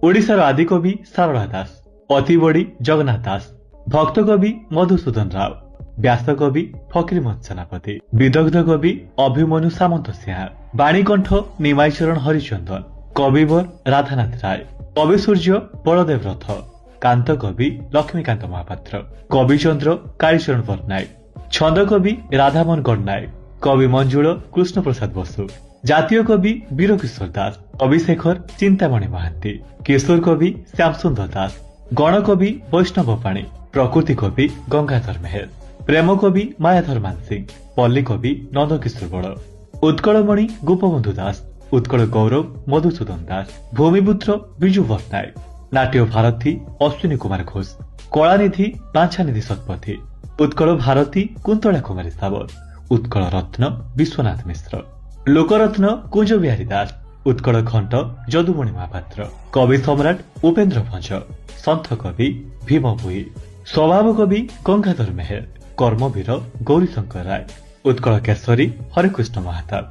ओडिशार आदिकवि सारला दास, अतिबड़ी जगन्नाथ दास, भक्त कवि मधुसूदन राव, व्यास कवि फकीरमोहन सेनापति, विदग्ध कवि अभिमन्यु सामंत सिंह, बाणीकंठ निमाईचरण हरिचंदन, कविवर राधानाथ राय, कवि सूर्य बलदेव रथ, कांत कवि लक्ष्मीकांत महापात्र, कविचंद्र कालीचरण पट्टनायक, छंद कवि राधामोहन गणनायक, कवि मंजुल कृष्ण प्रसाद बसु, जातीय कवि वीरकिशोर दास, कविशेखर चिंतामणि महांती, किशोर कवि श्यामसुंदर दास, गणकवि वैष्णव पाणी, प्रकृति कवि गंगाधर मेहर, प्रेम कवि मायाधर मानसिंह, पल्ली कवि नंदकिशोर बड़, उत्कलमणि गोपबंधु दास, उत्कल गौरव मधुसूदन दास, भूमिपुत्र विजु पट्टनायक, नाट्य भारती अश्विनी कुमार घोष, कलानिधि बाछानिधि शतपथी, उत्कल भारती कुंतला कुमारी सावत, उत्कल रत्न विश्वनाथ मिश्र, लोकरत्न कुंज बिहारी दास, उत्कल घंट जदुमणि महापात्र, कवि सम्राट उपेन्द्र भंज, सन्थ कवि भीम भुई, स्वभाव कवि गंगाधर मेहर, कर्मवीर गौरीशंकर राय, उत्कल केसरी हरिकृष्ण महाताब।